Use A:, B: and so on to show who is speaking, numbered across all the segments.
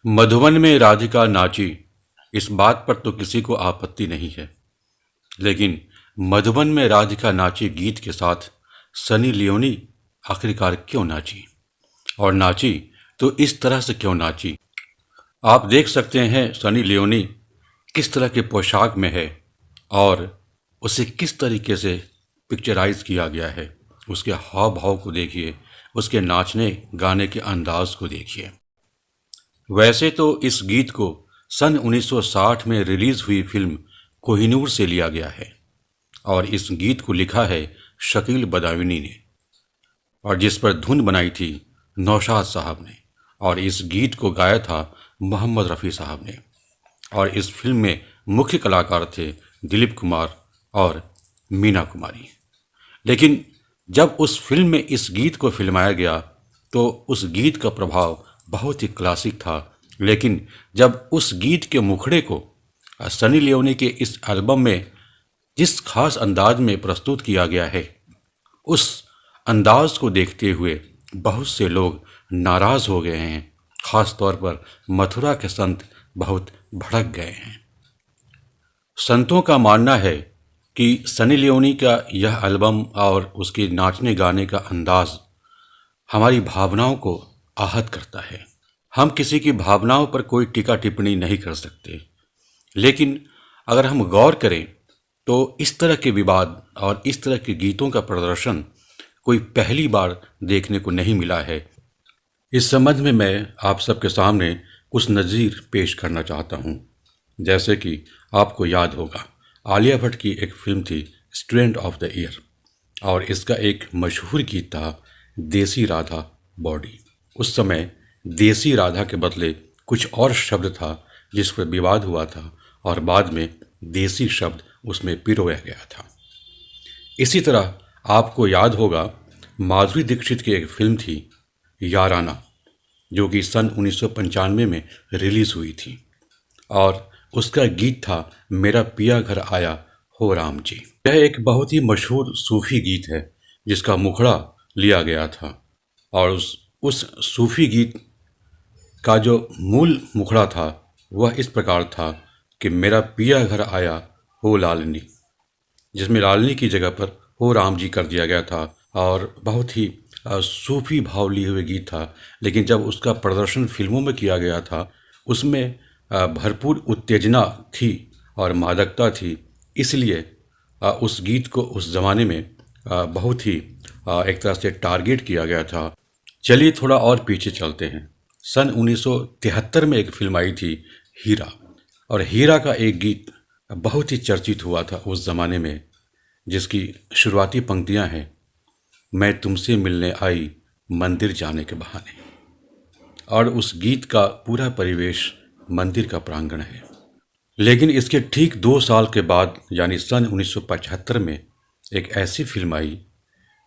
A: मधुबन में राधिका नाची, इस बात पर तो किसी को आपत्ति नहीं है। लेकिन मधुबन में राधिका नाची गीत के साथ सनी लियोनी आखिरकार क्यों नाची, और नाची तो इस तरह से क्यों नाची? आप देख सकते हैं सनी लियोनी किस तरह के पोशाक में है और उसे किस तरीके से पिक्चराइज किया गया है। उसके हाव भाव को देखिए, उसके नाचने गाने के अंदाज को देखिए। वैसे तो इस गीत को सन 1960 में रिलीज हुई फिल्म कोहिनूर से लिया गया है और इस गीत को लिखा है शकील बदायूनी ने, और जिस पर धुन बनाई थी नौशाद साहब ने, और इस गीत को गाया था मोहम्मद रफ़ी साहब ने। और इस फिल्म में मुख्य कलाकार थे दिलीप कुमार और मीना कुमारी। लेकिन जब उस फिल्म में इस गीत को फिल्माया गया तो उस गीत का प्रभाव बहुत ही क्लासिक था। लेकिन जब उस गीत के मुखड़े को सनी लियोनी के इस एल्बम में जिस खास अंदाज में प्रस्तुत किया गया है, उस अंदाज को देखते हुए बहुत से लोग नाराज हो गए हैं। खास तौर पर मथुरा के संत बहुत भड़क गए हैं। संतों का मानना है कि सनी लियोनी का यह एल्बम और उसके नाचने गाने का अंदाज हमारी भावनाओं को आहत करता है। हम किसी की भावनाओं पर कोई टीका टिप्पणी नहीं कर सकते, लेकिन अगर हम गौर करें तो इस तरह के विवाद और इस तरह के गीतों का प्रदर्शन कोई पहली बार देखने को नहीं मिला है। इस संबंध में मैं आप सबके सामने कुछ नज़ीर पेश करना चाहता हूँ। जैसे कि आपको याद होगा, आलिया भट्ट की एक फिल्म थी स्टूडेंट ऑफ द ईयर, और इसका एक मशहूर गीत था देसी राधा बॉडी। उस समय देसी राधा के बदले कुछ और शब्द था जिस पर विवाद हुआ था, और बाद में देसी शब्द उसमें पिरोया गया था। इसी तरह आपको याद होगा, माधुरी दीक्षित की एक फिल्म थी याराना, जो कि सन 1995 में रिलीज हुई थी, और उसका गीत था मेरा पिया घर आया हो राम जी। यह एक बहुत ही मशहूर सूफी गीत है जिसका मुखड़ा लिया गया था, और उस सूफी गीत का जो मूल मुखड़ा था वह इस प्रकार था कि मेरा पिया घर आया हो लालनी, जिसमें लालनी की जगह पर हो राम जी कर दिया गया था, और बहुत ही सूफी भाव लिए हुए गीत था। लेकिन जब उसका प्रदर्शन फिल्मों में किया गया था, उसमें भरपूर उत्तेजना थी और मादकता थी, इसलिए उस गीत को उस ज़माने में बहुत ही एक तरह से टारगेट किया गया था। चलिए थोड़ा और पीछे चलते हैं। सन 1973 में एक फिल्म आई थी हीरा, और हीरा का एक गीत बहुत ही चर्चित हुआ था उस ज़माने में, जिसकी शुरुआती पंक्तियां हैं, मैं तुमसे मिलने आई मंदिर जाने के बहाने। और उस गीत का पूरा परिवेश मंदिर का प्रांगण है। लेकिन इसके ठीक 2 साल के बाद यानी सन 1975 में एक ऐसी फिल्म आई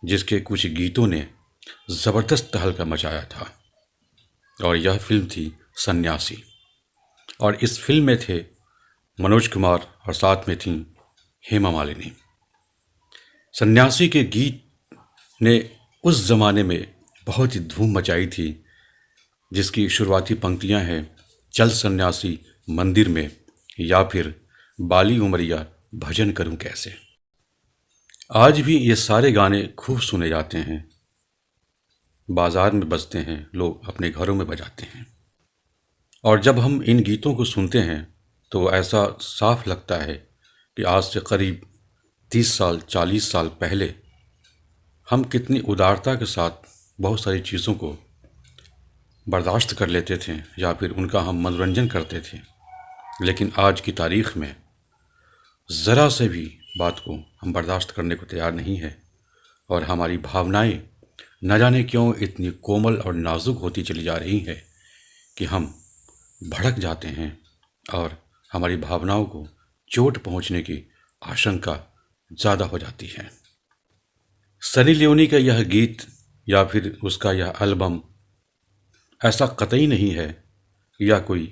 A: जिसके कुछ गीतों ने ज़बरदस्त तहलका मचाया था, और यह फिल्म थी सन्यासी। और इस फिल्म में थे मनोज कुमार और साथ में थी हेमा मालिनी। सन्यासी के गीत ने उस ज़माने में बहुत ही धूम मचाई थी, जिसकी शुरुआती पंक्तियां हैं, चल सन्यासी मंदिर में, या फिर बाली उमरिया भजन करूं कैसे। आज भी ये सारे गाने खूब सुने जाते हैं, बाज़ार में बजते हैं, लोग अपने घरों में बजाते हैं। और जब हम इन गीतों को सुनते हैं तो ऐसा साफ लगता है कि आज से करीब 30 साल 40 साल पहले हम कितनी उदारता के साथ बहुत सारी चीज़ों को बर्दाश्त कर लेते थे, या फिर उनका हम मनोरंजन करते थे। लेकिन आज की तारीख़ में ज़रा से भी बात को हम बर्दाश्त करने को तैयार नहीं है, और हमारी भावनाएं न जाने क्यों इतनी कोमल और नाजुक होती चली जा रही हैं कि हम भड़क जाते हैं, और हमारी भावनाओं को चोट पहुंचने की आशंका ज़्यादा हो जाती है। सनी लियोनी का यह गीत या फिर उसका यह एल्बम ऐसा कतई नहीं है या कोई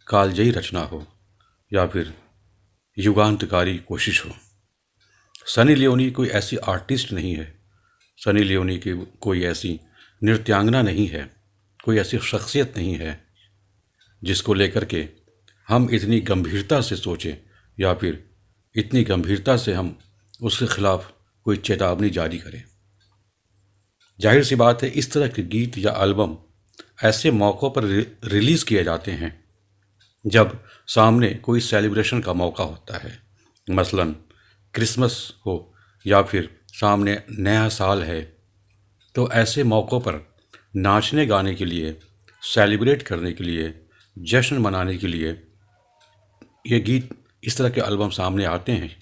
A: कालजयी रचना हो या फिर युगांतकारी कोशिश हो। सनी लियोनी कोई ऐसी आर्टिस्ट नहीं है, सनी लियोनी की कोई ऐसी नृत्यांगना नहीं है, कोई ऐसी शख्सियत नहीं है जिसको लेकर के हम इतनी गंभीरता से सोचें या फिर इतनी गंभीरता से हम उसके खिलाफ कोई चेतावनी जारी करें। जाहिर सी बात है, इस तरह के गीत या एल्बम ऐसे मौक़ों पर रिलीज़ किए जाते हैं जब सामने कोई सेलिब्रेशन का मौका होता है, मसलन क्रिसमस हो या फिर सामने नया साल है। तो ऐसे मौक़ों पर नाचने गाने के लिए, सेलिब्रेट करने के लिए, जश्न मनाने के लिए ये गीत, इस तरह के एल्बम सामने आते हैं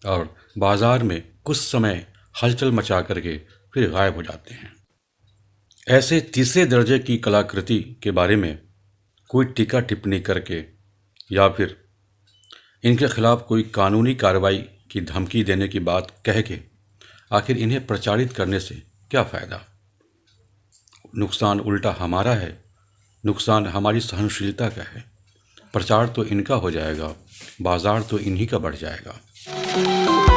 A: और बाज़ार में कुछ समय हलचल मचा करके फिर गायब हो जाते हैं। ऐसे तीसरे दर्जे की कलाकृति के बारे में कोई टीका टिप्पणी करके या फिर इनके खिलाफ कोई कानूनी कार्रवाई की धमकी देने की बात कह के आखिर इन्हें प्रचारित करने से क्या फ़ायदा? नुकसान उल्टा हमारा है, नुकसान हमारी सहनशीलता का है। प्रचार तो इनका हो जाएगा, बाज़ार तो इन्हीं का बढ़ जाएगा।